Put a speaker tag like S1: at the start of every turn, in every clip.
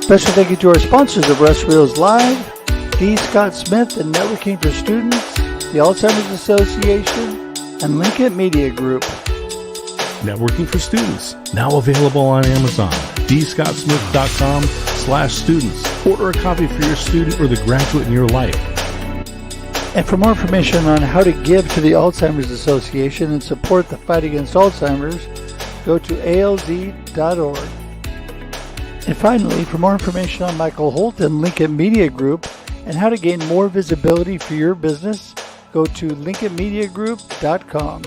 S1: Special thank you to our sponsors of Russ Reals Live, D. Scott Smith and Networking for Students, the Alzheimer's Association, and Lincoln Media Group.
S2: Networking for Students, now available on Amazon. dscottsmith.com/students. Order a copy for your student or the graduate in your life.
S1: And for more information on how to give to the Alzheimer's Association and support the fight against Alzheimer's, go to alz.org. And finally, for more information on Michael Holt and Lincoln Media Group and how to gain more visibility for your business, go to lincolnmediagroup.com.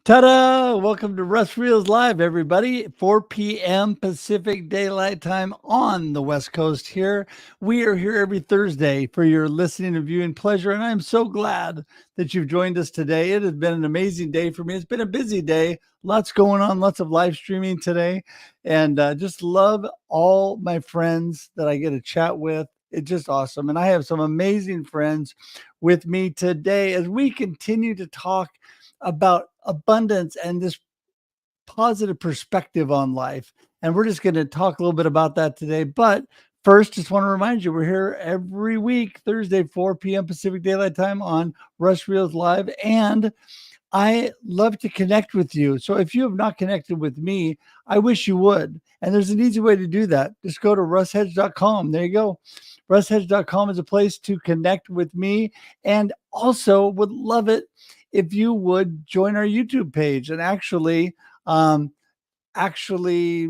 S1: Ta-da! Welcome to Russ Reals Live, everybody. 4 p.m. Pacific Daylight Time on the West Coast here. We are here every Thursday for your listening and viewing pleasure, and I'm so glad that you've joined us today. It has been an amazing day for me. It's been a busy day. Lots going on, lots of live streaming today, and just love all my friends that I get to chat with. It's just awesome, and I have some amazing friends with me today as we continue to talk about abundance and this positive perspective on life. And we're just going to talk a little bit about that today. But first, just want to remind you, we're here every week, Thursday, 4 p.m. Pacific Daylight Time on Russ Reals Live. And I love to connect with you. So if you have not connected with me, I wish you would. And there's an easy way to do that. Just go to russhedge.com. There you go. russhedge.com is a place to connect with me. And also would love it if you would join our YouTube page and actually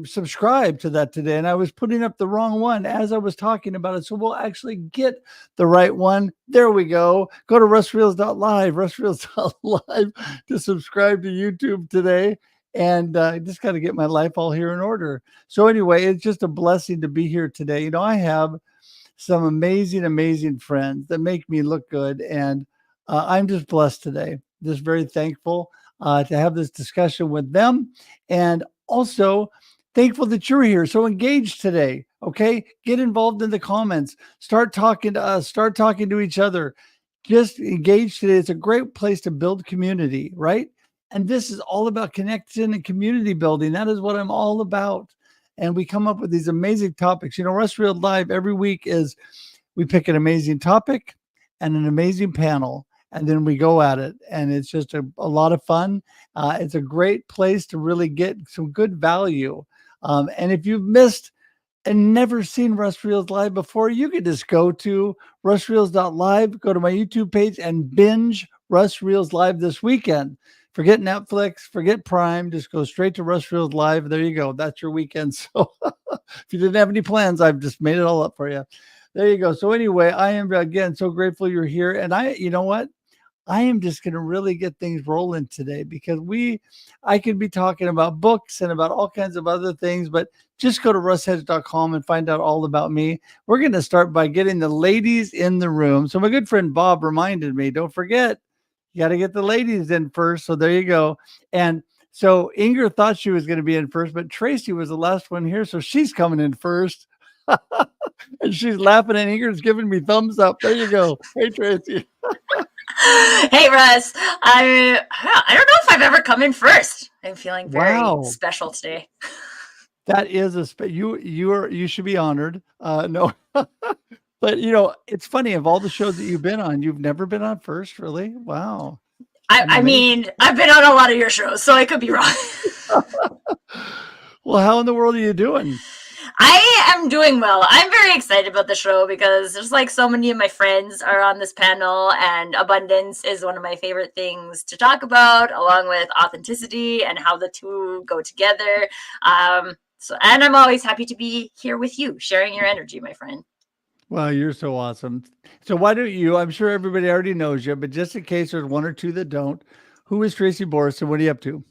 S1: subscribe to that today. And I was putting up the wrong one as I was talking about it. So we'll actually get the right one. There we go. Go to russreals.live, russreals.live to subscribe to YouTube today. And I just got to get my life all here in order. So anyway, it's just a blessing to be here today. You know, I have some amazing, amazing friends that make me look good. And I'm just blessed today. Just very thankful to have this discussion with them, and also thankful that you're here. So engage today, okay? Get involved in the comments. Start talking to us. Start talking to each other. Just engage today. It's a great place to build community, right? And this is all about connection and community building. That is what I'm all about. And we come up with these amazing topics. You know, Russ Real Live every week is we pick an amazing topic and an amazing panel, and then we go at it. And it's just a lot of fun. It's a great place to really get some good value. And if you've missed and never seen Russ Reals Live before, you can just go to russreals.live, go to my YouTube page, and binge Russ Reals Live this weekend. Forget Netflix, forget Prime, just go straight to Russ Reals Live. There you go. That's your weekend. So if you didn't have any plans, I've just made it all up for you. There you go. So anyway, I am, again, so grateful you're here. And you know what? I am just going to really get things rolling today because I could be talking about books and about all kinds of other things, but just go to russhedge.com and find out all about me. We're going to start by getting the ladies in the room. So my good friend Bob reminded me, don't forget, you got to get the ladies in first. So there you go. And so Inger thought she was going to be in first, but Tracy was the last one here. So she's coming in first. And she's laughing, and Inger's giving me thumbs up. There you go. Hey, Tracy.
S3: Hey, Russ. I don't know if I've ever come in first. I'm feeling very special today.
S1: That is you should be honored. No, but you know, it's funny, of all the shows that you've been on, you've never been on first, really? Wow.
S3: I mean, I've been on a lot of your shows, so I could be wrong.
S1: Well, how in the world are you doing?
S3: I am doing well. I'm very excited about the show because there's like so many of my friends are on this panel, and abundance is one of my favorite things to talk about, along with authenticity and how the two go together. And I'm always happy to be here with you, sharing your energy, my friend.
S1: Wow, you're so awesome. So why don't you, I'm sure everybody already knows you, but just in case there's one or two that don't, who is Tracy Boris and what are you up to?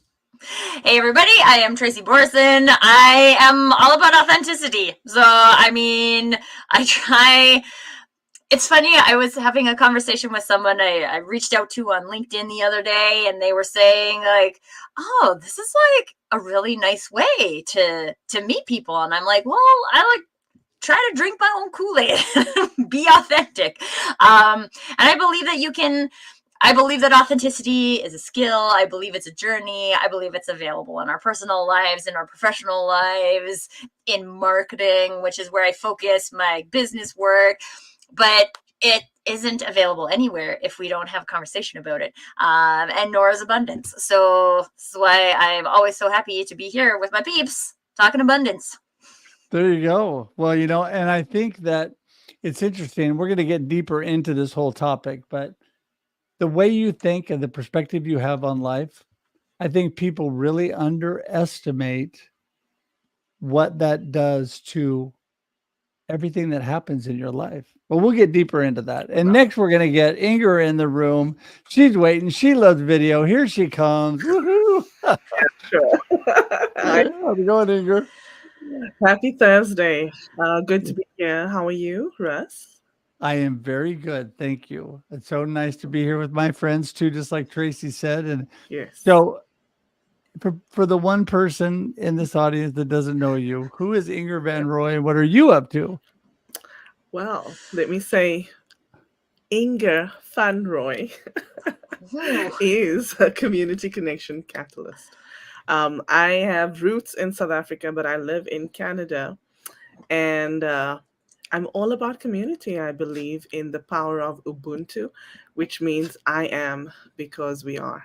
S3: Hey everybody, I am Tracy Borson. I am all about authenticity. So, I mean, it's funny, I was having a conversation with someone I reached out to on LinkedIn the other day, and they were saying like, oh, this is like a really nice way to meet people. And I'm like, well, I like try to drink my own Kool-Aid, be authentic. And I believe that I believe that authenticity is a skill. I believe it's a journey. I believe it's available in our personal lives, in our professional lives, in marketing, which is where I focus my business work. But it isn't available anywhere if we don't have a conversation about it, and nor is abundance. So this is why I'm always so happy to be here with my peeps talking abundance.
S1: There you go. Well, and I think that it's interesting. We're going to get deeper into this whole topic, but the way you think and the perspective you have on life, I think people really underestimate what that does to everything that happens in your life. But we'll get deeper into that. And next, we're going to get Inger in the room. She's waiting. She loves video. Here she comes. Woohoo!
S4: Sure.
S1: How's it going, Inger?
S4: Happy Thursday. Good to be here. How are you, Russ?
S1: I am very good. Thank you. It's so nice to be here with my friends too, just like Tracy said. And
S4: yes.
S1: So for the one person in this audience that doesn't know you, who is Inger Van Roy and what are you up to?
S4: Well, let me say Inger Van Roy is a community connection catalyst. I have roots in South Africa, but I live in Canada. And I'm all about community. I believe in the power of Ubuntu, which means I am because we are.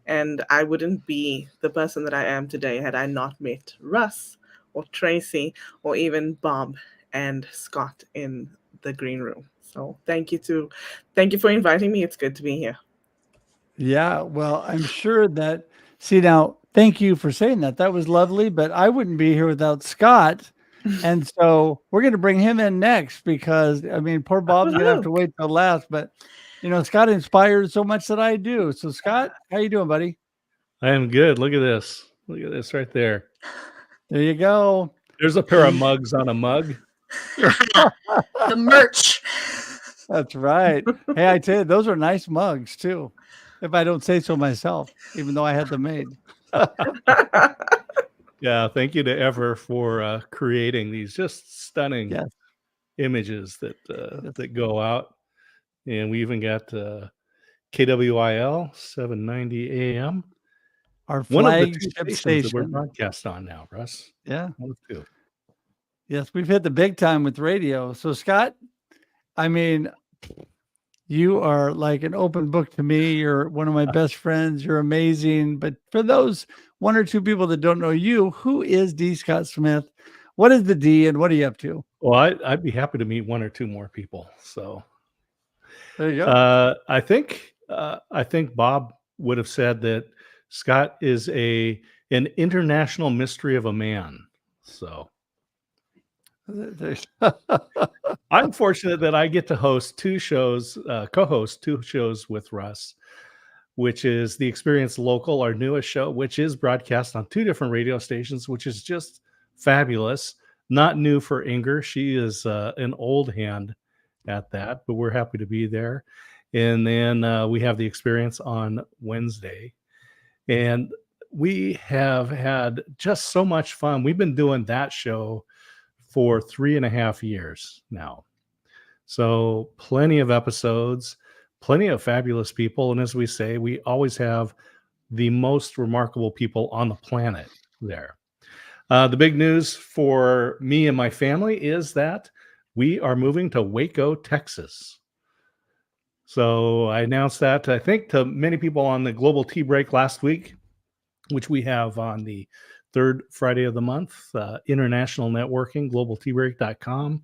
S4: And I wouldn't be the person that I am today had I not met Russ or Tracy or even Bob and Scott in the green room. So thank you for inviting me. It's good to be here.
S1: Yeah, well, I'm sure that, now, thank you for saying that. That was lovely, but I wouldn't be here without Scott. And so we're going to bring him in next because, poor Bob's going to have to wait till last. But, Scott inspired so much that I do. So, Scott, how you doing, buddy?
S2: I am good. Look at this. Look at this right there.
S1: There you go.
S2: There's a pair of mugs on a mug.
S3: The merch.
S1: That's right. Hey, I tell you, those are nice mugs too, if I don't say so myself, even though I had them made.
S2: Yeah, thank you to Ever for creating these just stunning images that go out. And we even got KWIL 790 AM.
S1: Our
S2: one of the
S1: flagship
S2: two stations
S1: station
S2: that we're broadcast on now, Russ.
S1: Yeah.
S2: One of two.
S1: Yes, we've hit the big time with radio. So, Scott, you are like an open book to me. You're one of my best friends. You're amazing. But for those one or two people that don't know you, who is D. Scott Smith? What is the D and what are you up to?
S2: Well, I'd be happy to meet one or two more people. So
S1: there you go.
S2: I think Bob would have said that Scott is an international mystery of a man. So I'm fortunate that I get to host co-host two shows with Russ, which is The Experience Local, our newest show, which is broadcast on two different radio stations, which is just fabulous. Not new for Inger. She is an old hand at that, but we're happy to be there. And then we have The Experience on Wednesday. And we have had just so much fun. We've been doing that show for 3.5 years now. So plenty of episodes, plenty of fabulous people. And as we say, we always have the most remarkable people on the planet there. The big news for me and my family is that we are moving to Waco, Texas. So I announced that, I think, to many people on the Global Tea Break last week, which we have on the third Friday of the month, international networking, globalteabreak.com.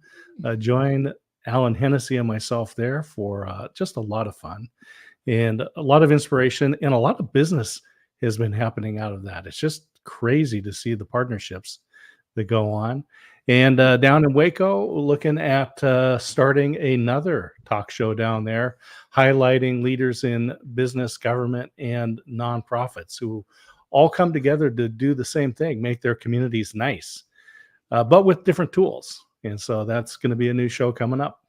S2: Join Alan Hennessy and myself there for just a lot of fun and a lot of inspiration, and a lot of business has been happening out of that. It's just crazy to see the partnerships that go on. And down in Waco, looking at starting another talk show down there, highlighting leaders in business, government, and nonprofits who all come together to do the same thing, make their communities nice, but with different tools. And so that's going to be a new show coming up.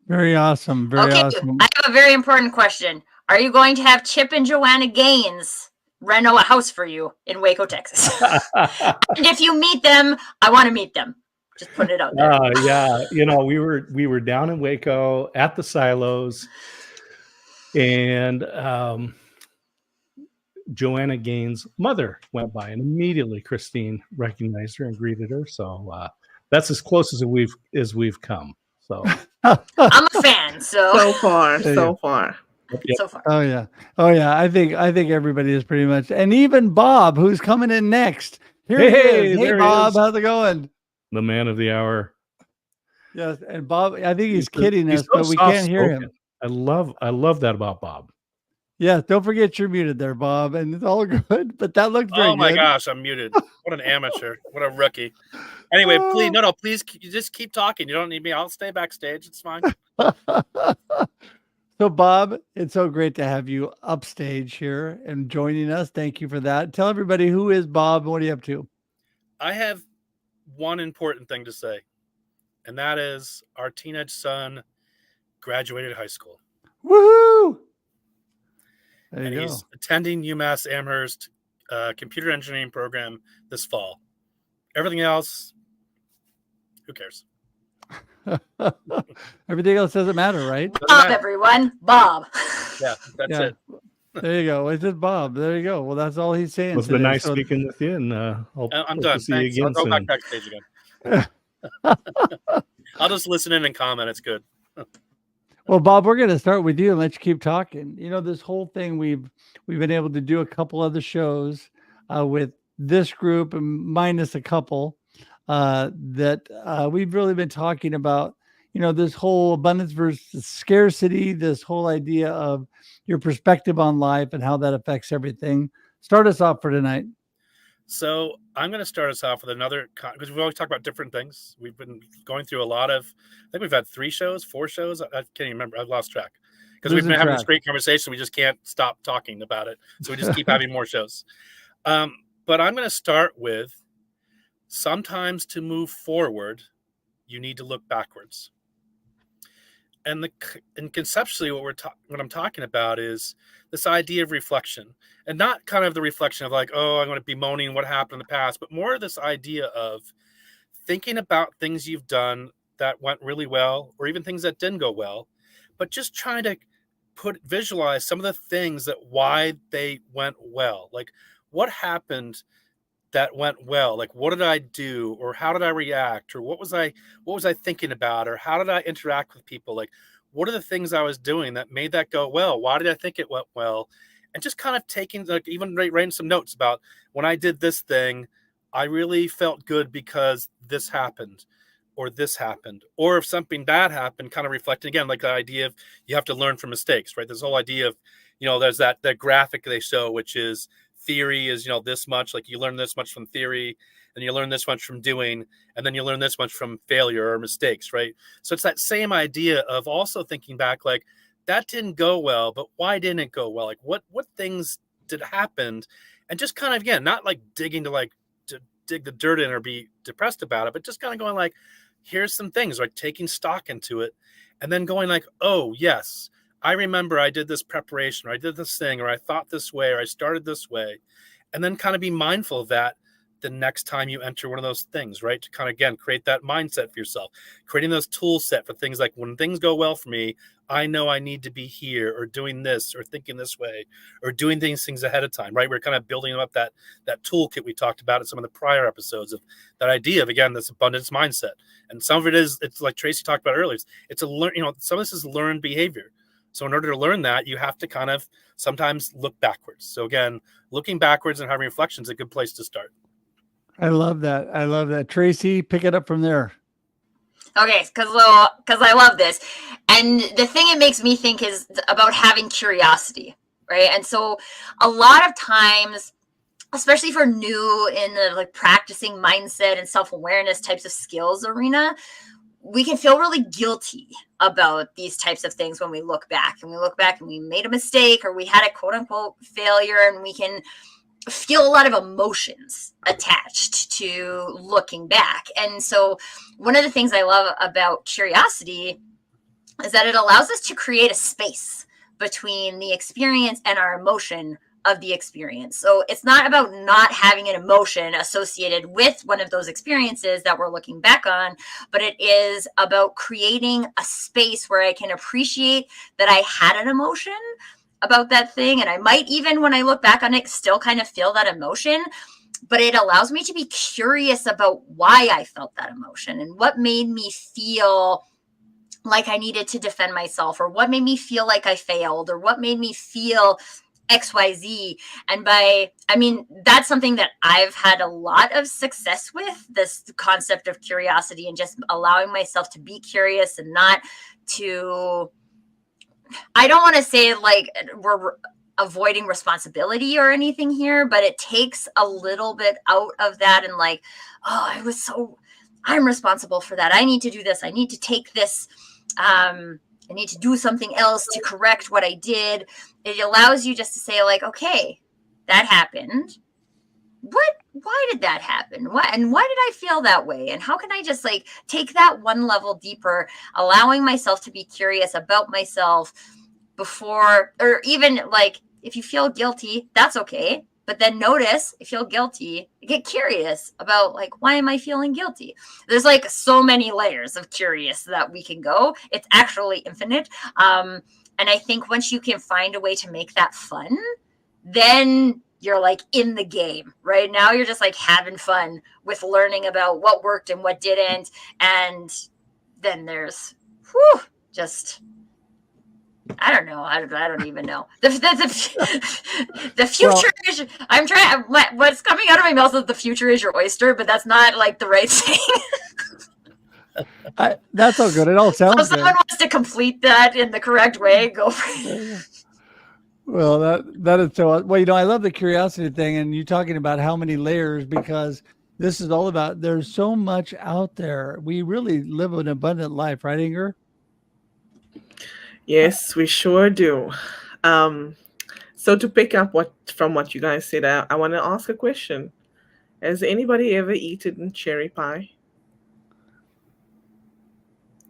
S1: Very awesome. Very awesome.
S3: I have a very important question. Are you going to have Chip and Joanna Gaines rent a house for you in Waco, Texas? And if you meet them, I want to meet them. Just put it out there.
S2: Yeah, we were down in Waco at the silos, and Joanna Gaines' mother went by, and immediately Christine recognized her and greeted her. So that's as close as we've come. So
S3: I'm a fan.
S4: So far.
S2: Yep.
S3: So far.
S1: Oh yeah. I think everybody is pretty much, and even Bob, who's coming in next. Here he is. Hey
S2: there he
S1: Bob,
S2: is.
S1: how's it going?
S2: The man of the hour.
S1: Yes, and Bob, I think he's kidding
S2: He's
S1: us,
S2: so
S1: but we can't hear him.
S2: soft-spoken. I love that about Bob.
S1: Yeah, don't forget you're muted there, Bob, and it's all good. But that looked very good.
S5: Oh my gosh, I'm muted. What an amateur. What a rookie. Anyway, please, you just keep talking. You don't need me. I'll stay backstage. It's fine.
S1: So, Bob, it's so great to have you upstage here and joining us. Thank you for that. Tell everybody, who is Bob and what are you up to?
S5: I have one important thing to say, and that is our teenage son graduated high school.
S1: Woohoo! There you go.
S5: He's attending UMass Amherst computer engineering program this fall. Everything else, who cares?
S1: Everything else doesn't matter, right?
S3: Bob, everyone. Bob.
S5: Yeah, that's it.
S1: There you go. It's just Bob. There you go. Well, that's all he's saying.
S2: It's been nice speaking with you, and
S5: I'm
S2: hope
S5: done.
S2: to see
S5: Thanks.
S2: you
S5: I'll
S2: again
S5: go
S2: soon.
S5: backstage again. I'll just listen in and comment. It's good.
S1: Well, Bob, we're going to start with you and let you keep talking. This whole thing, we've been able to do a couple other shows with this group, and minus a couple that we've really been talking about. This whole abundance versus scarcity, this whole idea of your perspective on life and how that affects everything. Start us off for tonight.
S5: So I'm going to start us off with another, because we've always talked about different things. We've been going through a lot of, I think we've had 4 shows. I can't even remember. I've lost track because we've been having this great conversation. We just can't stop talking about it. So we just keep having more shows. But I'm going to start with, sometimes to move forward, you need to look backwards. And conceptually, what I'm talking about is this idea of reflection, and not kind of the reflection of like, oh, I'm going to be bemoaning what happened in the past, but more this idea of thinking about things you've done that went really well, or even things that didn't go well, but just trying to visualize some of the things that why they went well. Like, what happened that went well? Like, what did I do, or how did I react, or what was I thinking about, or how did I interact with people? Like, what are the things I was doing that made that go well? Why did I think it went well? And just kind of taking, like, even writing some notes about when I did this thing, I really felt good because this happened, or this happened, or if something bad happened, kind of reflecting again, like the idea of you have to learn from mistakes, right? This whole idea of, there's that graphic they show, which is theory is, this much, like you learn this much from theory, and you learn this much from doing, and then you learn this much from failure or mistakes, right? So it's that same idea of also thinking back, like, that didn't go well, but why didn't it go well? Like, what things did happen? And just kind of, again, not like digging to dig the dirt in or be depressed about it, but just kind of going like, here's some things, like taking stock into it, and then going like, oh yes, I remember I did this preparation, or I did this thing, or I thought this way, or I started this way. And then kind of be mindful of that the next time you enter one of those things, right? To kind of, again, create that mindset for yourself, creating those tool set for things like, when things go well for me, I know I need to be here, or doing this, or thinking this way, or doing things ahead of time, right? We're kind of building up that toolkit we talked about in some of the prior episodes, of that idea of, again, this abundance mindset. And some of it is, it's like Tracy talked about earlier, it's a learn, some of this is learned behavior. So in order to learn that, you have to kind of sometimes look backwards. So again, looking backwards and having reflection is a good place to start.
S1: I love that. Tracy, pick it up from there.
S3: Okay, because I love this. And the thing it makes me think is about having curiosity, right? And so a lot of times, especially for new in the like practicing mindset and self-awareness types of skills arena, we can feel really guilty about these types of things when we look back and we made a mistake, or we had a quote unquote failure, and we can feel a lot of emotions attached to looking back. And so one of the things I love about curiosity is that it allows us to create a space between the experience and our emotion of the experience. So it's not about not having an emotion associated with one of those experiences that we're looking back on, but it is about creating a space where I can appreciate that I had an emotion about that thing. And I might even, when I look back on it, still kind of feel that emotion, but it allows me to be curious about why I felt that emotion and what made me feel like I needed to defend myself, or what made me feel like I failed, or what made me feel XYZ. And that's something that I've had a lot of success with, this concept of curiosity and just allowing myself to be curious and not to, I don't want to say like we're avoiding responsibility or anything here, but it takes a little bit out of that and like, oh, I'm responsible for that. I need to do this. I need to take this. I need to do something else to correct what I did. It allows you just to say like, okay, that happened. Why did that happen? Why did I feel that way? And how can I just like take that one level deeper, allowing myself to be curious about myself before, or even like, if you feel guilty, that's okay. But then notice, if you feel guilty, get curious about like, why am I feeling guilty? There's like so many layers of curious that we can go. It's actually infinite. And I think once you can find a way to make that fun, then you're like in the game. Right now, you're just like having fun with learning about what worked and what didn't. And then there's just... I don't know. I don't even know. The future is. I'm trying. What's coming out of my mouth is the future is your oyster, but that's not like the right saying.
S1: That's all good. It all sounds good.
S3: Someone wants to complete that in the correct way, go for it.
S1: Well, that is so. Well, I love the curiosity thing, and you talking about how many layers, because this is all about. There's so much out there. We really live an abundant life, right, Inger?
S4: Yes, we sure do. So to pick up from what you guys said, I want to ask a question. Has anybody ever eaten cherry pie?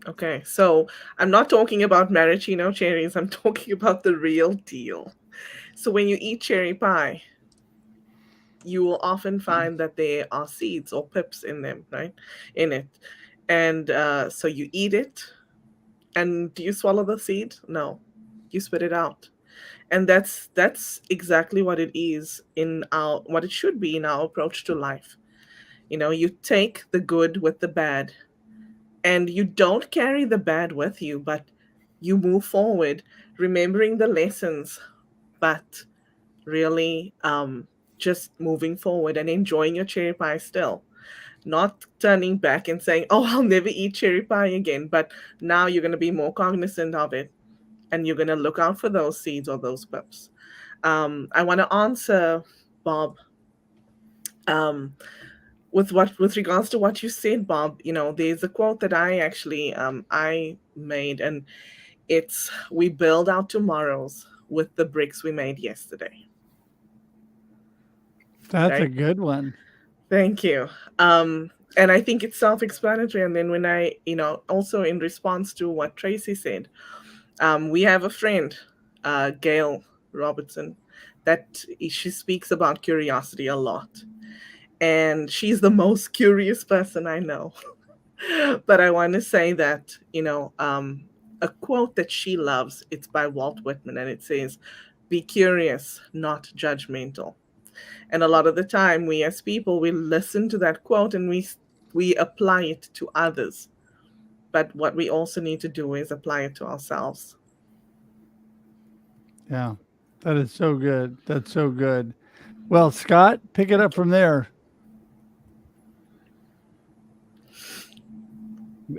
S4: Okay, so I'm not talking about maraschino cherries. I'm talking about the real deal. So when you eat cherry pie, you will often find that there are seeds or pips in them, right? In it. And so you eat it. And do you swallow the seed? No, you spit it out. And that's exactly what it is what it should be in our approach to life. You take the good with the bad, and you don't carry the bad with you, but you move forward, remembering the lessons, but really just moving forward and enjoying your cherry pie still. Not turning back and saying, oh, I'll never eat cherry pie again. But now you're going to be more cognizant of it, and you're going to look out for those seeds or those pips. I want to answer Bob with regards to what you said, Bob. There's a quote that I actually I made, and it's, we build our tomorrows with the bricks we made yesterday.
S1: That's right? A good one.
S4: Thank you. And I think it's self-explanatory. And then when I, also in response to what Tracy said, we have a friend, Gail Robertson, that she speaks about curiosity a lot. And she's the most curious person I know. But I want to say that, a quote that she loves, it's by Walt Whitman, and it says, be curious, not judgmental. And a lot of the time, we as people, we listen to that quote and we apply it to others. But what we also need to do is apply it to ourselves.
S1: Yeah, that is so good. That's so good. Well, Scott, pick it up from there.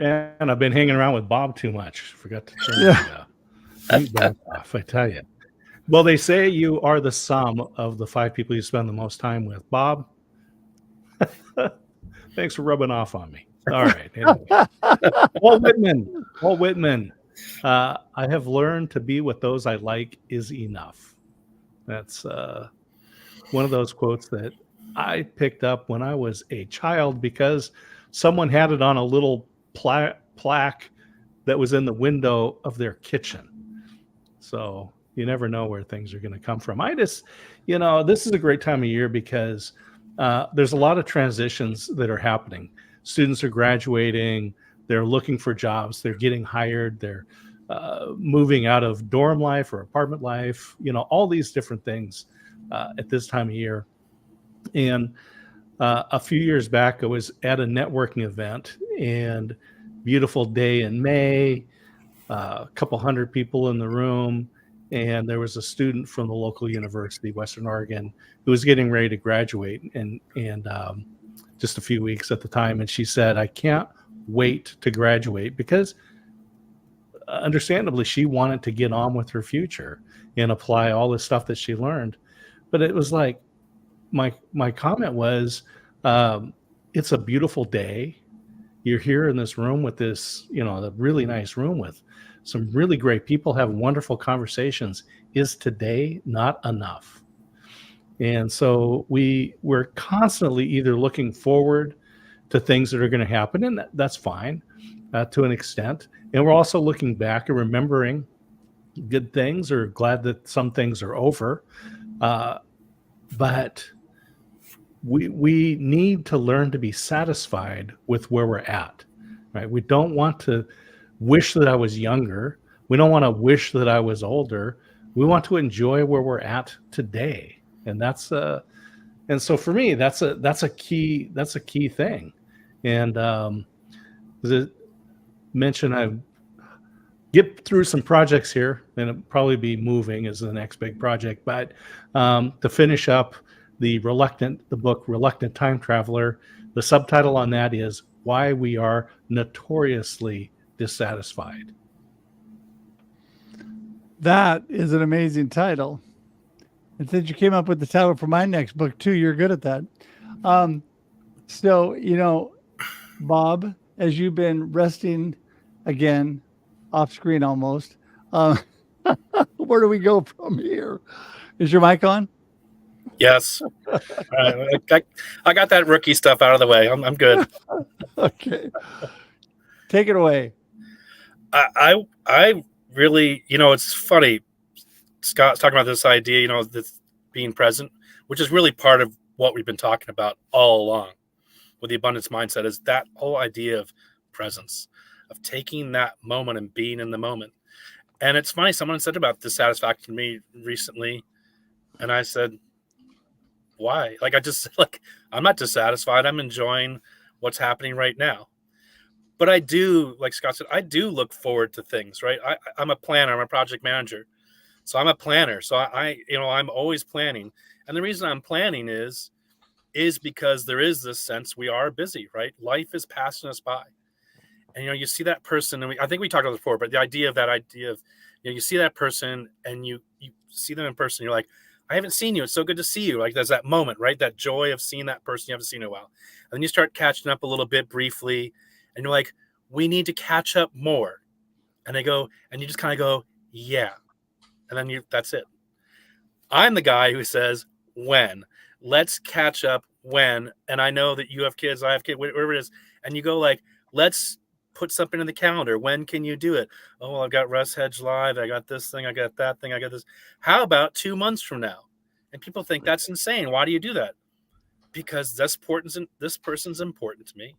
S2: And I've been hanging around with Bob too much. Forgot to turn the mute back off, I tell you. Well, they say you are the sum of the 5 people you spend the most time with. Bob, thanks for rubbing off on me. All right. Anyway. Walt Whitman. I have learned to be with those I like is enough. That's one of those quotes that I picked up when I was a child because someone had it on a little plaque that was in the window of their kitchen. So You never know where things are going to come from. I just, this is a great time of year because there's a lot of transitions that are happening. Students are graduating. They're looking for jobs. They're getting hired. They're moving out of dorm life or apartment life, all these different things at this time of year. And a few years back, I was at a networking event, and beautiful day in May, a couple hundred people in the room. And there was a student from the local university, Western Oregon, who was getting ready to graduate and just a few weeks at the time. And she said, I can't wait to graduate, because understandably, she wanted to get on with her future and apply all the stuff that she learned. But it was like, my comment was, it's a beautiful day. You're here in this room with this, a really nice room with some really great people, have wonderful conversations. Is today not enough? And so we're constantly either looking forward to things that are going to happen, and that's fine to an extent. And we're also looking back and remembering good things, or glad that some things are over. But we need to learn to be satisfied with where we're at, right? We don't want to wish that I was younger. We don't want to wish that I was older. We want to enjoy where we're at today. And that's and so for me, that's a key thing. And as I mentioned, I get through some projects here, and it'll probably be moving as the next big project. But to finish up the book Reluctant Time Traveler, the subtitle on that is Why We Are Notoriously Dissatisfied.
S1: That is an amazing title. And since you came up with the title for my next book too, you're good at that. So, Bob, as you've been resting again, off screen almost, where do we go from here? Is your mic on?
S5: Yes. I got that rookie stuff out of the way. I'm good.
S1: Okay. Take it away.
S5: I really, it's funny. Scott's talking about this idea, this being present, which is really part of what we've been talking about all along with the abundance mindset, is that whole idea of presence, of taking that moment and being in the moment. And it's funny, someone said about dissatisfaction to me recently, and I said, why? I'm not dissatisfied. I'm enjoying what's happening right now. But I do, like Scott said, I do look forward to things, right? I'm a planner. I'm a project manager. So I'm a planner. So I'm always planning. And the reason I'm planning is because there is this sense we are busy, right? Life is passing us by. And, you see that person, and I think we talked about this before, but the idea of, you see that person and you see them in person, you're like, I haven't seen you. It's so good to see you. Like, there's that moment, right? That joy of seeing that person you haven't seen in a while. And then you start catching up a little bit briefly, and you're like, we need to catch up more. And they go, and you just kind of go, yeah. And then that's it. I'm the guy who says, when? Let's catch up when. And I know that you have kids, I have kids, whatever it is. And you go like, let's put something in the calendar. When can you do it? Oh, well, I've got Russ Hedge Live. I got this thing. I got that thing. I got this. How about 2 months from now? And people think that's insane. Why do you do that? Because this person's important to me.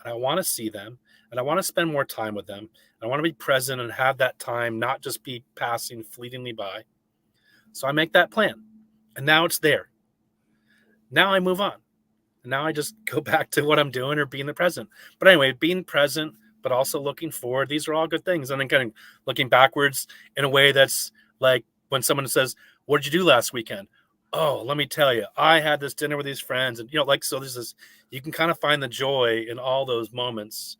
S5: And I want to see them. And I want to spend more time with them. I want to be present and have that time not just be passing fleetingly by. So I make that plan. And now it's there. Now I move on. And now I just go back to what I'm doing or being the present. But anyway, being present, but also looking forward. These are all good things. And then kind of looking backwards in a way that's like when someone says, what did you do last weekend? Oh, let me tell you, I had this dinner with these friends. And, so there's this, you can kind of find the joy in all those moments.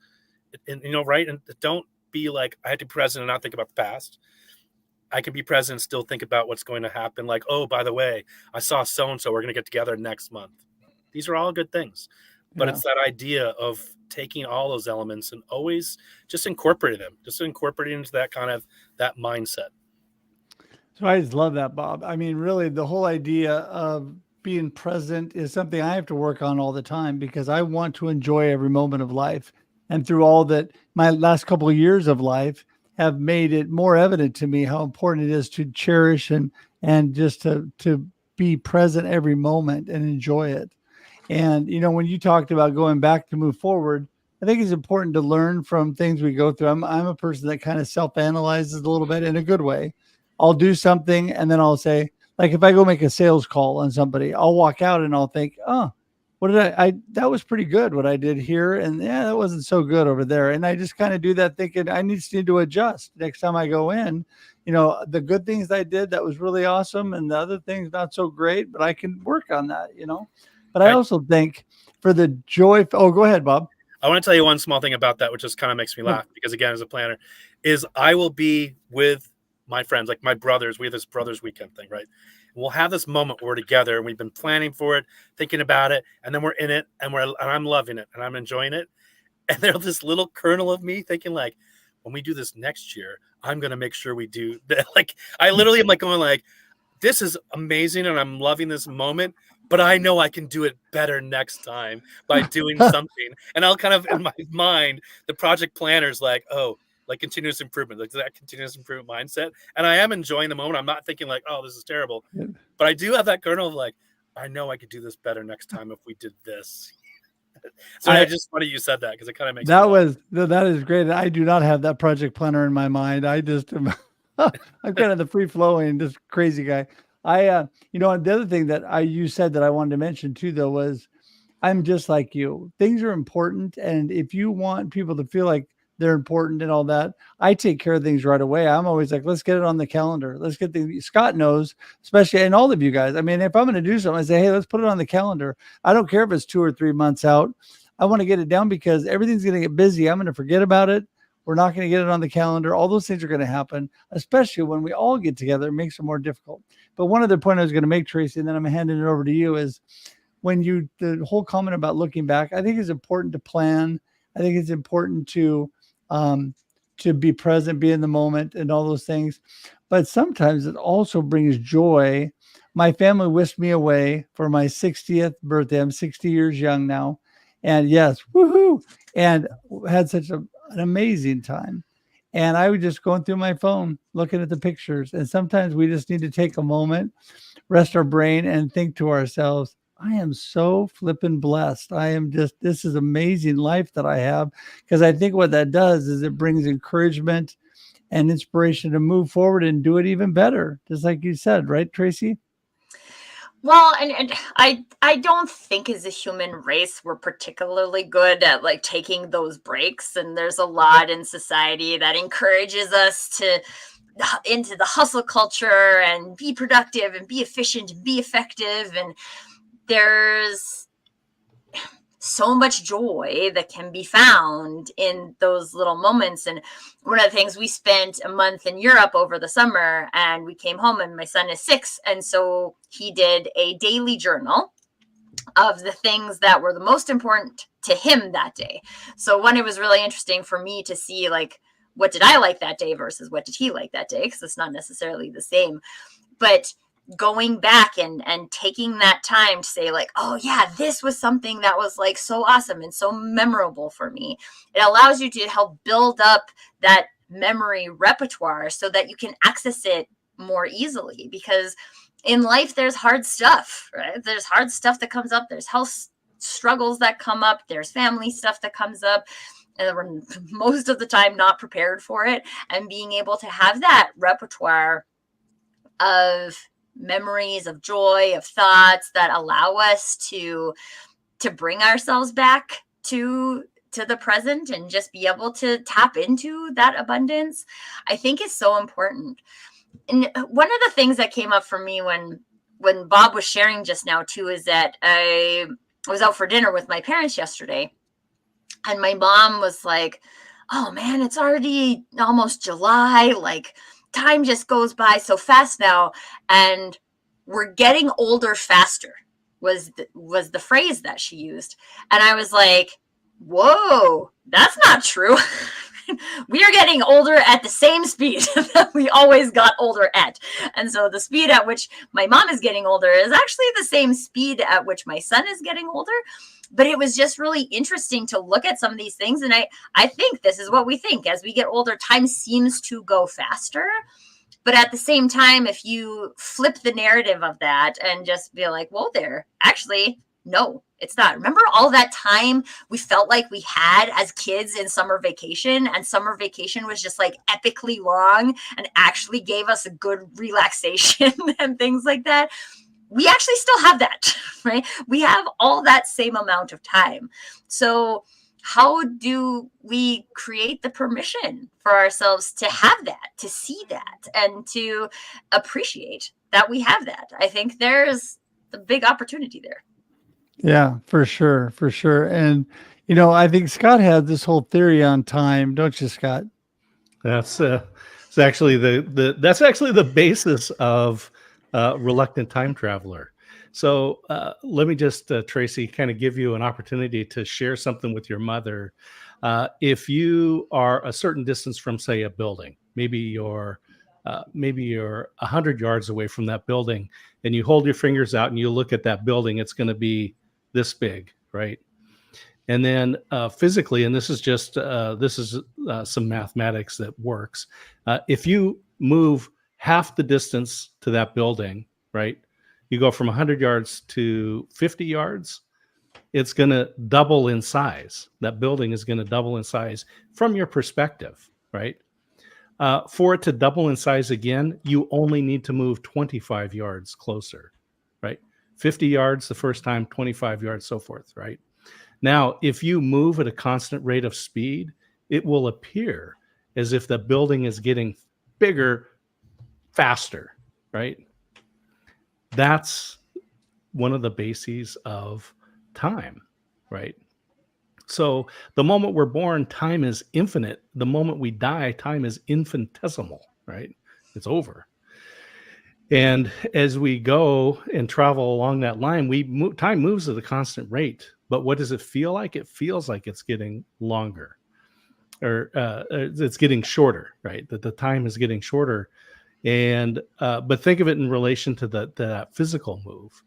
S5: And, right? And don't be like, I had to be present and not think about the past. I can be present and still think about what's going to happen. Like, oh, by the way, I saw so-and-so, we're going to get together next month. These are all good things. But It's that idea of taking all those elements and always just incorporating them, just incorporating into that kind of that mindset.
S1: So I just love that, Bob. I mean, really, the whole idea of being present is something I have to work on all the time, because I want to enjoy every moment of life. And through all that, my last couple of years of life, have made it more evident to me how important it is to cherish and just to be present every moment and enjoy it. And, when you talked about going back to move forward, I think it's important to learn from things we go through. I'm a person that kind of self-analyzes a little bit in a good way. I'll do something and then I'll say, like, if I go make a sales call on somebody, I'll walk out and I'll think, oh, what did that was pretty good what I did here. And yeah, that wasn't so good over there. And I just kind of do that thinking I need to adjust next time I go in. The good things I did, that was really awesome. And the other things not so great, but I can work on that, But I also think for the joy. Oh, go ahead, Bob.
S5: I want to tell you one small thing about that, which just kind of makes me laugh because, again, as a planner, is I will be with my friends, like my brothers. We have this brothers weekend thing, right? And we'll have this moment where we're together and we've been planning for it, thinking about it, and then we're in it and I'm loving it and I'm enjoying it. And there's this little kernel of me thinking, like, when we do this next year, I'm going to make sure we do that. Like, I literally am like going like, this is amazing and I'm loving this moment, but I know I can do it better next time by doing something. And I'll kind of, in my mind, the project planner's like, oh, like continuous improvement, like that continuous improvement mindset. And I am enjoying the moment. I'm not thinking like, oh, this is terrible. But I do have that kernel of like, I know I could do this better next time if we did this. So I just funny you said that because it kind of makes
S1: that is great. I do not have that project planner in my mind. I just am I'm kind of the free flowing, just crazy guy. The other thing that you said that I wanted to mention too, though, was I'm just like you. Things are important. And if you want people to feel like they're important and all that, I take care of things right away. I'm always like, let's get it on the calendar. Let's get Scott knows, especially, and all of you guys. I mean, if I'm going to do something, I say, hey, let's put it on the calendar. I don't care if it's 2 or 3 months out. I want to get it down because everything's going to get busy. I'm going to forget about it. We're not going to get it on the calendar. All those things are going to happen, especially when we all get together. It makes it more difficult. But one other point I was going to make, Tracy, and then I'm handing it over to you, is when the whole comment about looking back, I think it's important to plan. I think it's important to be present, be in the moment and all those things. But sometimes it also brings joy. My family whisked me away for my 60th birthday. I'm 60 years young now. And yes, woohoo. And had such an amazing time. And I was just going through my phone, looking at the pictures. And sometimes we just need to take a moment, rest our brain and think to ourselves, I am so flippin' blessed. This is amazing life that I have. Because I think what that does is it brings encouragement and inspiration to move forward and do it even better. Just like you said, right, Tracy?
S3: Well, and I don't think as a human race we're particularly good at like taking those breaks. And there's a lot in society that encourages us to into the hustle culture and be productive and be efficient and be effective. And there's so much joy that can be found in those little moments. And one of the things, we spent a month in Europe over the summer and we came home and my son is 6. And so he did a daily journal of the things that were the most important to him that day. So it was really interesting for me to see, like, what did I like that day versus what did he like that day? Because it's not necessarily the same. But going back and taking that time to say, like, oh yeah, this was something that was like so awesome and so memorable for me. It allows you to help build up that memory repertoire so that you can access it more easily. Because in life, there's hard stuff, right? There's hard stuff that comes up. There's health struggles that come up. There's family stuff that comes up. And we're most of the time not prepared for it. And being able to have that repertoire of memories, of joy, of thoughts that allow us to bring ourselves back to the present and just be able to tap into that abundance, I think is so important. And one of the things that came up for me when Bob was sharing just now too is that I was out for dinner with my parents yesterday, and my mom was like, oh man, it's already almost July. Like, time just goes by so fast now. And we're getting older faster was the phrase that she used. And I was like, whoa, that's not true. We are getting older at the same speed that we always got older at. And so the speed at which my mom is getting older is actually the same speed at which my son is getting older. But it was just really interesting to look at some of these things. And I think this is what we think. As we get older, time seems to go faster. But at the same time, if you flip the narrative of that and just be like, whoa there, actually, no, it's not. Remember all that time we felt like we had as kids in summer vacation, and summer vacation was just like epically long and actually gave us a good relaxation and things like that. We actually still have that, right? We have all that same amount of time. So how do we create the permission for ourselves to have that, to see that, and to appreciate that we have that? I think there's a big opportunity there.
S1: Yeah, for sure. For sure. And, I think Scott had this whole theory on time, don't you, Scott?
S2: That's it's actually that's actually the basis of Reluctant Time Traveler. So let me just, Tracy, kind of give you an opportunity to share something with your mother. If you are a certain distance from, say, a building, maybe you're 100 yards away from that building, and you hold your fingers out and you look at that building, it's going to be this big, right? And then physically, and this is just some mathematics that works. If you move half the distance to that building, right? You go from 100 yards to 50 yards, it's going to double in size. That building is going to double in size from your perspective, right? For it to double in size again, you only need to move 25 yards closer, right? 50 yards the first time, 25 yards, so forth, right? Now, if you move at a constant rate of speed, it will appear as if the building is getting bigger faster, right? That's one of the bases of time, right? So the moment we're born, time is infinite. The moment we die, time is infinitesimal, right? It's over. And as we go and travel along that line, time moves at a constant rate. But what does it feel like? It feels like it's getting longer, or it's getting shorter, right? That the time is getting shorter. And but think of it in relation to that physical move.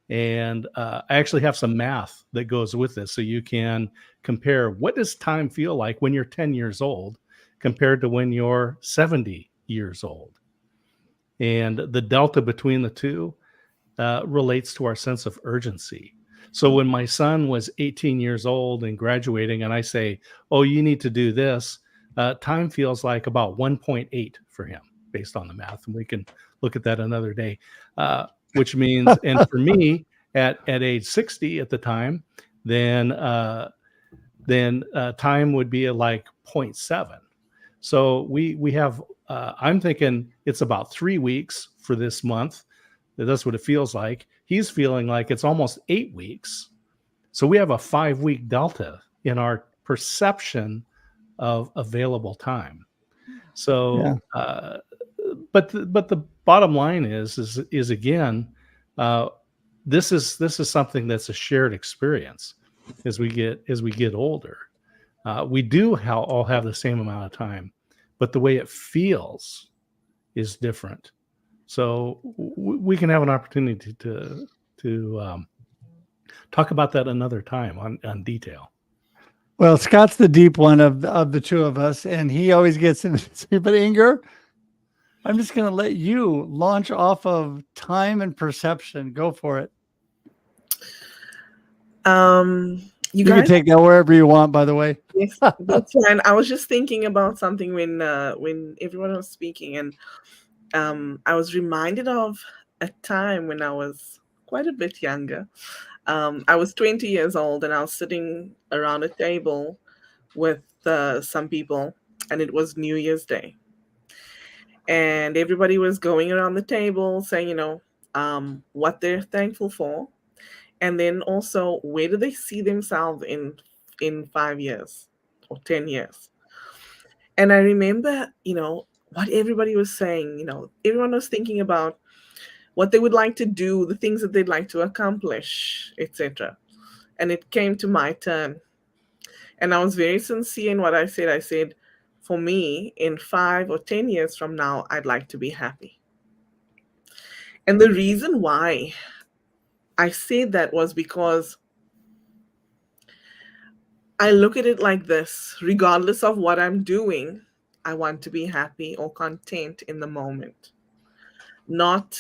S2: And I actually have some math that goes with this, so you can compare what does time feel like when you're 10 years old compared to when you're 70 years old. And the delta between the two relates to our sense of urgency. So when my son was 18 years old and graduating, and I say, oh, you need to do this, time feels like about 1.8 for him, based on the math. And we can look at that another day, which means, and for me at age 60 at the time, then time would be like 0.7. So we have, I'm thinking it's about 3 weeks for this month. That's what it feels like. He's feeling like it's almost 8 weeks. So we have a 5-week delta in our perception of available time. So, yeah. But the bottom line is again, this is something that's a shared experience as we get older. We do all have the same amount of time, but the way it feels is different. So we can have an opportunity to talk about that another time on detail.
S1: Well, Scott's the deep one of the two of us, and he always gets in. But Inger, I'm just going to let you launch off of time and perception. Go for it.
S4: You
S1: can take that wherever you want, by the way.
S4: Yes, that's fine. I was just thinking about something when everyone was speaking, and I was reminded of a time when I was quite a bit younger. I was 20 years old, and I was sitting around a table with some people, and it was New Year's Day. And everybody was going around the table saying, what they're thankful for. And then also, where do they see themselves in 5 years or 10 years? And I remember, what everybody was saying, everyone was thinking about what they would like to do, the things that they'd like to accomplish, etc. And it came to my turn. And I was very sincere in what I said. I said, for me, in 5 or 10 years from now, I'd like to be happy. And the reason why I said that was because I look at it like this: regardless of what I'm doing, I want to be happy or content in the moment, not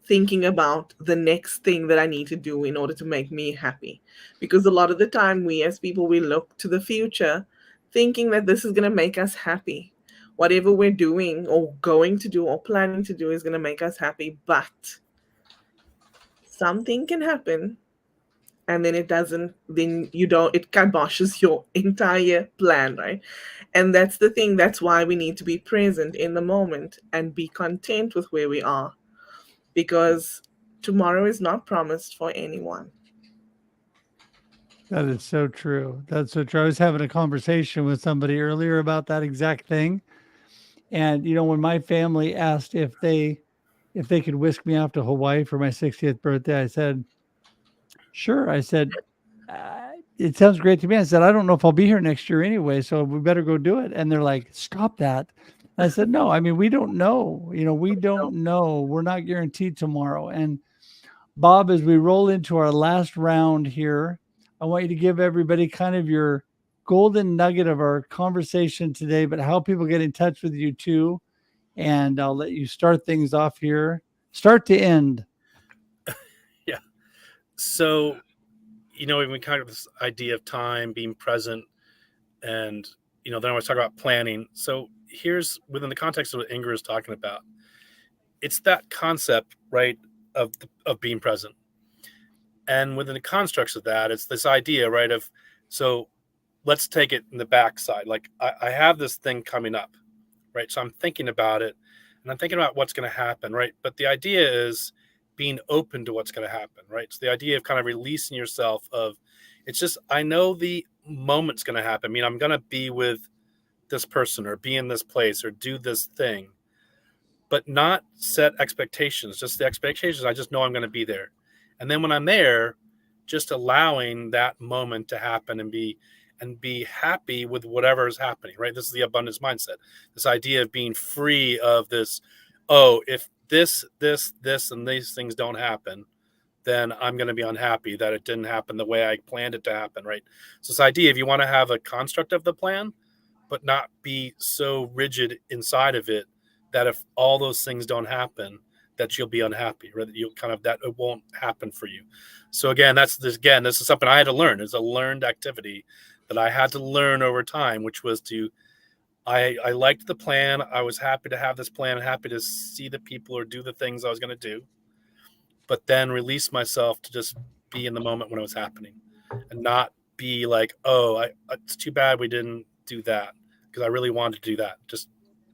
S4: thinking about the next thing that I need to do in order to make me happy. Because a lot of the time, we as people, we look to the future thinking that this is going to make us happy. Whatever we're doing or going to do or planning to do is going to make us happy, but something can happen and then it doesn't, then you don't, it kiboshes your entire plan, right? And that's the thing. That's why we need to be present in the moment and be content with where we are, because tomorrow is not promised for anyone.
S1: That is so true. That's so true. I was having a conversation with somebody earlier about that exact thing. And you know, when my family asked if they could whisk me off to Hawaii for my 60th birthday, I said, sure. I said, it sounds great to me. I said, I don't know if I'll be here next year anyway, so we better go do it. And they're like, stop that. I said, no, I mean, we don't know. You know, we don't know. We're not guaranteed tomorrow. And Bob, as we roll into our last round here, I want you to give everybody kind of your golden nugget of our conversation today, but how people get in touch with you too. And I'll let you start things off here, start to end.
S5: Yeah. So, you know, we kind of this idea of time, being present, and, you know, then I was talking about planning. So here's within the context of what Ingrid is talking about. It's that concept, right, of being present. And within the constructs of that, it's this idea, right, of, so let's take it in the backside. Like I have this thing coming up, right? So I'm thinking about it and I'm thinking about what's going to happen, right? But the idea is being open to what's going to happen, right? So the idea of kind of releasing yourself of, it's just, I know the moment's going to happen. I mean, I'm going to be with this person or be in this place or do this thing, but not set expectations. Just the expectations, I just know I'm going to be there. And then when I'm there, just allowing that moment to happen and be happy with whatever is happening, right? This is the abundance mindset. This idea of being free of this, oh, if this, and these things don't happen, then I'm going to be unhappy that it didn't happen the way I planned it to happen, right? So this idea, if you want to have a construct of the plan, but not be so rigid inside of it that if all those things don't happen, that you'll be unhappy, or that you'll kind of, that it won't happen for you. So again, this is something I had to learn. It's a learned activity that I had to learn over time, which was I liked the plan. I was happy to have this plan, happy to see the people or do the things I was going to do, but then release myself to just be in the moment when it was happening and not be like, oh, it's too bad we didn't do that because I really wanted to do that. Just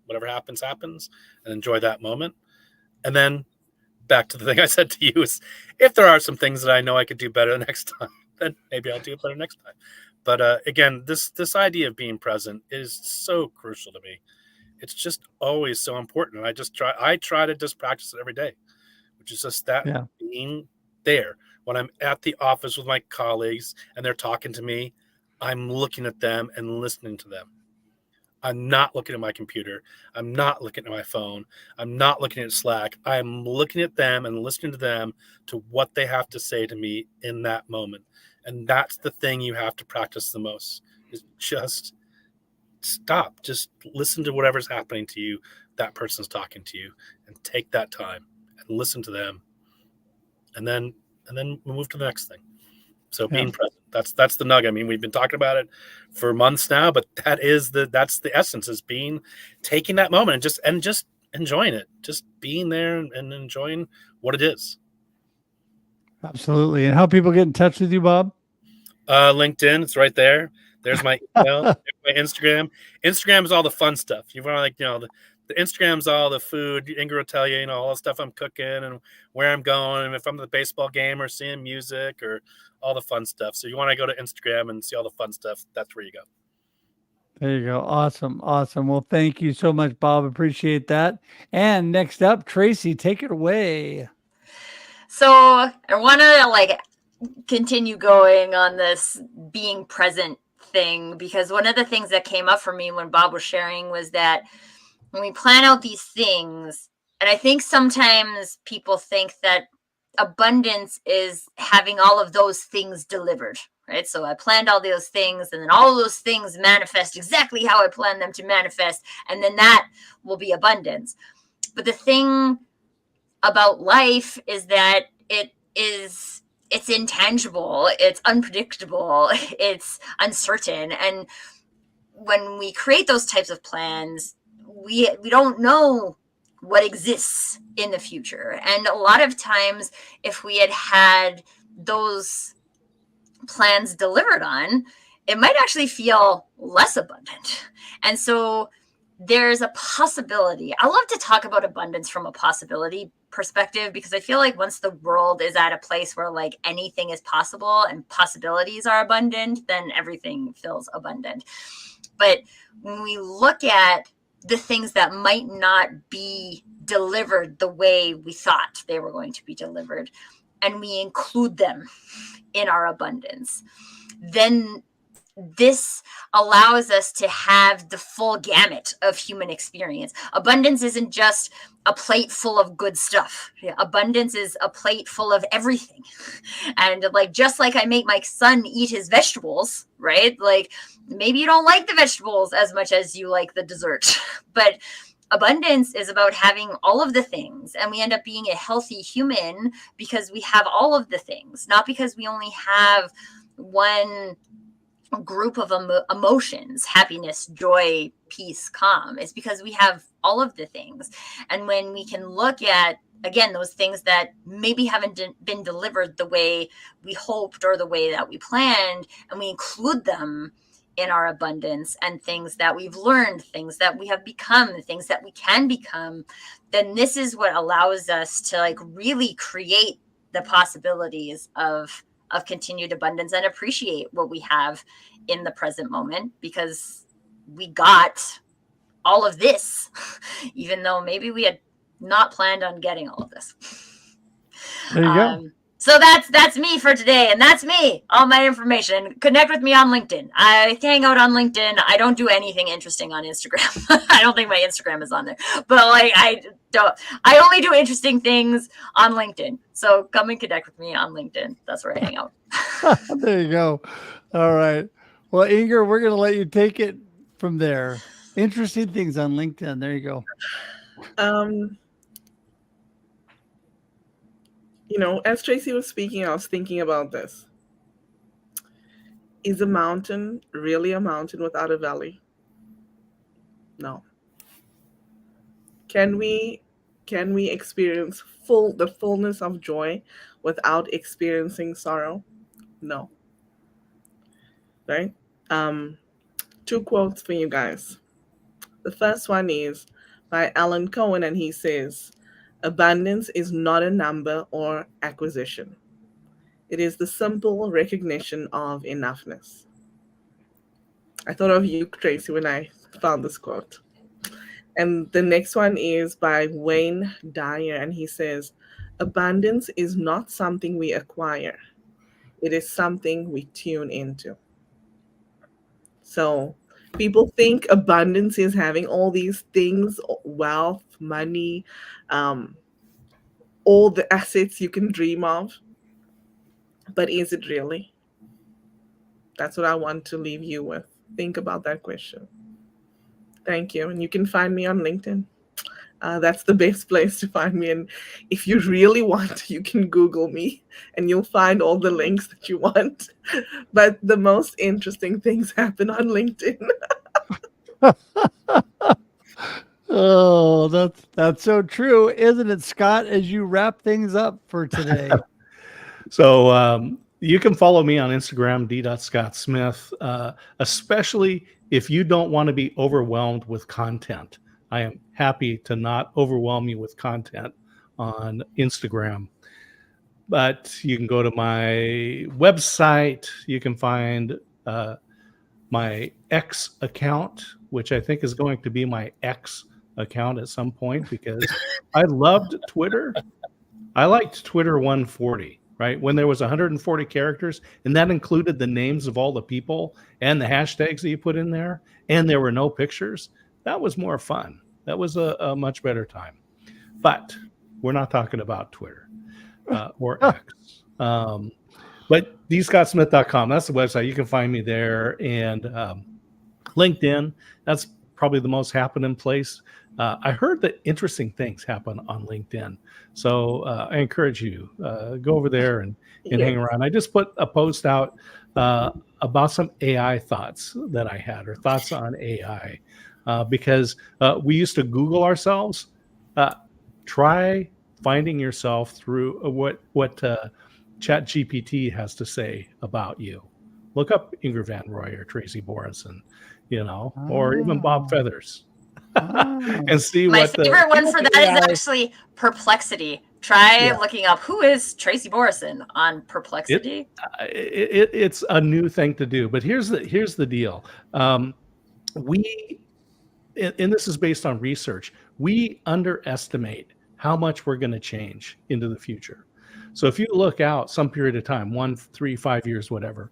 S5: whatever happens, and enjoy that moment. And then back to the thing I said to you is, if there are some things that I know I could do better next time, then maybe I'll do it better next time. But again, this idea of being present is so crucial to me. It's just always so important. And I try to just practice it every day, which is just that being there. When I'm at the office with my colleagues and they're talking to me, I'm looking at them and listening to them. I'm not looking at my computer. I'm not looking at my phone. I'm not looking at Slack. I'm looking at them and listening to them, to what they have to say to me in that moment. And that's the thing you have to practice the most, is just stop. Just listen to whatever's happening to you. That person's talking to you, and take that time and listen to them. And then move to the next thing. So being present, that's the nugget. I mean, we've been talking about it for months now, but that's the essence, is taking that moment and just enjoying it, just being there and enjoying what it is.
S1: Absolutely. And how people get in touch with you, Bob?
S5: LinkedIn, it's right there. There's my email, my Instagram. Instagram is all the fun stuff. You want the Instagram's all the food. Ingrid will tell you, all the stuff I'm cooking and where I'm going, and if I'm at the baseball game or seeing music or all the fun stuff. So you want to go to Instagram and see all the fun stuff, that's where you go.
S1: There you go. Awesome. Well, thank you so much, Bob. Appreciate that. And next up, Tracy, take it away.
S3: So I want to continue going on this being present thing, because one of the things that came up for me when Bob was sharing was that when we plan out these things, and I think sometimes people think that abundance is having all of those things delivered, right? So I planned all those things, and then all of those things manifest exactly how I planned them to manifest, and then that will be abundance. But the thing about life is that it's intangible, it's unpredictable, it's uncertain, and when we create those types of plans, we don't know what exists in the future. And a lot of times, if we had those plans delivered on, it might actually feel less abundant. And so there's a possibility. I love to talk about abundance from a possibility perspective, because I feel like once the world is at a place where like anything is possible and possibilities are abundant, then everything feels abundant. But when we look at the things that might not be delivered the way we thought they were going to be delivered, and we include them in our abundance, then this allows us to have the full gamut of human experience. Abundance isn't just a plate full of good stuff. Abundance is a plate full of everything. And like, just like I make my son eat his vegetables, right? Like, maybe you don't like the vegetables as much as you like the dessert, but abundance is about having all of the things, and we end up being a healthy human because we have all of the things, not because we only have one group of emotions: happiness, joy, peace, calm. It's because we have all of the things. And when we can look at, again, those things that maybe haven't been delivered the way we hoped or the way that we planned, and we include them in our abundance, and things that we've learned, things that we have become, things that we can become, then this is what allows us to like really create the possibilities of continued abundance and appreciate what we have in the present moment, because we got all of this, even though maybe we had not planned on getting all of this.
S1: There you go.
S3: So that's me for today, and that's me. All my information. Connect with me on LinkedIn. I hang out on LinkedIn. I don't do anything interesting on Instagram. I don't think my Instagram is on there, but like I only do interesting things on LinkedIn. So come and connect with me on LinkedIn. That's where I hang out.
S1: There you go. All right. Well, Inger, we're going to let you take it from there. Interesting things on LinkedIn. There you go.
S4: You know, as Tracy was speaking, I was thinking about this. Is a mountain really a mountain without a valley? No. Can we experience the fullness of joy without experiencing sorrow? No. Right? Two quotes for you guys. The first one is by Alan Cohen, and he says, "Abundance is not a number or acquisition. It is the simple recognition of enoughness." I thought of you, Tracy, when I found this quote. And the next one is by Wayne Dyer, and he says, "Abundance is not something we acquire. It is something we tune into." So people think abundance is having all these things: wealth, money, all the assets you can dream of. But is it really? That's what I want to leave you with. Think about that question. Thank you. And you can find me on LinkedIn. That's the best place to find me. And if you really want, you can Google me and you'll find all the links that you want. But the most interesting things happen on LinkedIn.
S1: Oh, that's so true, isn't it, Scott, as you wrap things up for today?
S2: So you can follow me on Instagram, d.scottsmith, especially if you don't want to be overwhelmed with content. I am happy to not overwhelm you with content on Instagram. But you can go to my website. You can find my X account, which I think is going to be my X account at some point, because I loved Twitter. I liked Twitter 140, right? When there was 140 characters, and that included the names of all the people and the hashtags that you put in there, and there were no pictures. That was more fun. That was a much better time. But we're not talking about Twitter or X. But dscottsmith.com, that's the website. You can find me there. And LinkedIn, that's probably the most happening place. I heard that interesting things happen on LinkedIn. So I encourage you, go over there and hang around. I just put a post out about some AI thoughts that I had, or thoughts on AI, because we used to Google ourselves. Try finding yourself through what ChatGPT has to say about you. Look up Ingrid Van Roy or Tracy Borison, or even Bob Feathers, and see
S3: My
S2: what
S3: favorite one for that is actually Perplexity. Try looking up who is Tracy Borison on Perplexity.
S2: It's a new thing to do, but here's the deal. And this is based on research. We underestimate how much we're going to change into the future. So if you look out some period of time, 1, 3, 5 years, whatever,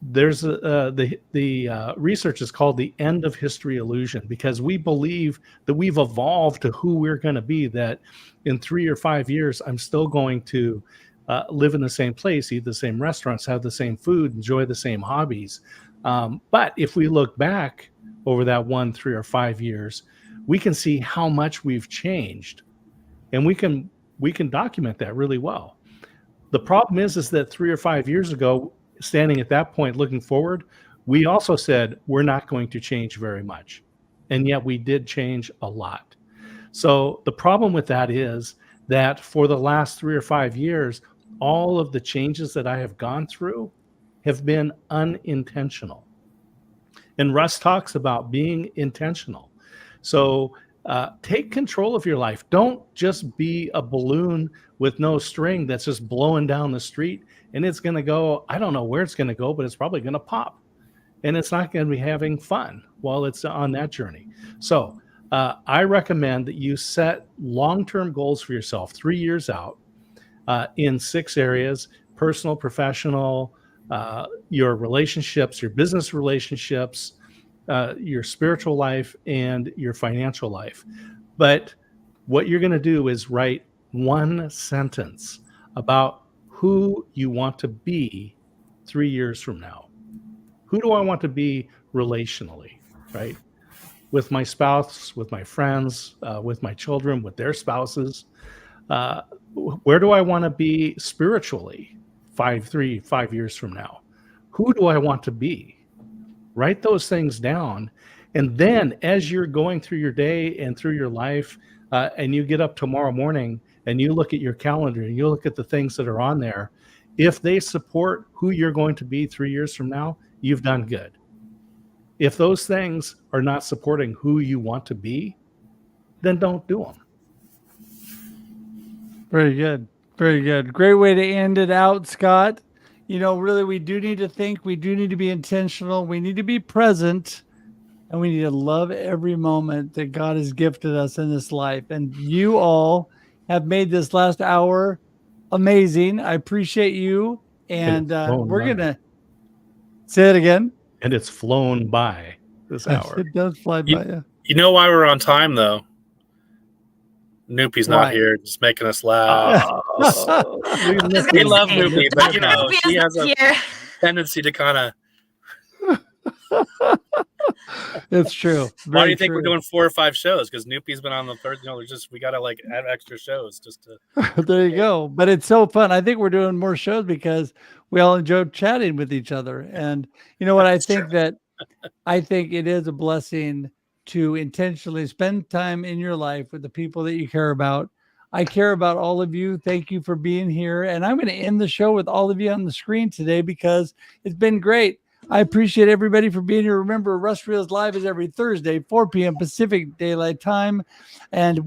S2: there's the research is called the end of history illusion, because we believe that we've evolved to who we're going to be, that in 3 or 5 years, I'm still going to live in the same place, eat the same restaurants, have the same food, enjoy the same hobbies. But if we look back over that 1, 3, or 5 years, we can see how much we've changed, and we can document that really well. The problem is that 3 or 5 years ago, standing at that point, looking forward, we also said we're not going to change very much, and yet we did change a lot. So the problem with that is that for the last 3 or 5 years, all of the changes that I have gone through have been unintentional. And Russ talks about being intentional. So take control of your life. Don't just be a balloon with no string that's just blowing down the street and it's going to go, I don't know where it's going to go, but it's probably going to pop. And it's not going to be having fun while it's on that journey. So I recommend that you set long-term goals for yourself 3 years out in 6 areas: personal, professional, your relationships, your business relationships, your spiritual life, and your financial life. But what you're going to do is write one sentence about who you want to be 3 years from now. Who do I want to be relationally, right? With my spouse, with my friends, with my children, with their spouses. Where do I want to be spiritually 5 years from now? Who do I want to be? Write those things down. And then as you're going through your day and through your life, and you get up tomorrow morning and you look at your calendar and you look at the things that are on there, if they support who you're going to be 3 years from now, you've done good. If those things are not supporting who you want to be, then don't do them.
S1: Very good. Very good. Great way to end it out, Scott. Really, we do need to think. We do need to be intentional. We need to be present. And we need to love every moment that God has gifted us in this life. And you all have made this last hour amazing. I appreciate you. And we're going to say it again.
S2: And it's flown by this hour.
S1: It does fly by, yeah.
S5: You know why we're on time, though? Noopy's not here, just making us laugh.
S2: We
S5: love Noopy, but he has a tendency to kind of.
S1: It's true.
S5: Why do you think we're doing 4 or 5 shows? Because Noopy's been on the third. We gotta add extra shows just to.
S1: There you go. But it's so fun. I think we're doing more shows because we all enjoy chatting with each other. And you know what? I think it is a blessing to intentionally spend time in your life with the people that you care about. I care about all of you. Thank you for being here. And I'm going to end the show with all of you on the screen today because it's been great. I appreciate everybody for being here. Remember, Russ Reals Live is every Thursday, 4 p.m. Pacific Daylight Time. And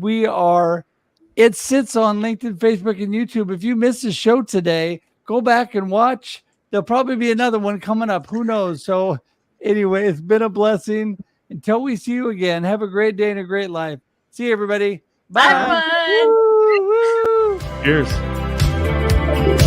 S1: it sits on LinkedIn, Facebook, and YouTube. If you missed the show today, go back and watch. There'll probably be another one coming up. Who knows? So anyway, it's been a blessing. Until we see you again, have a great day and a great life. See you, everybody. Bye.
S3: Bye, everyone.
S2: Cheers.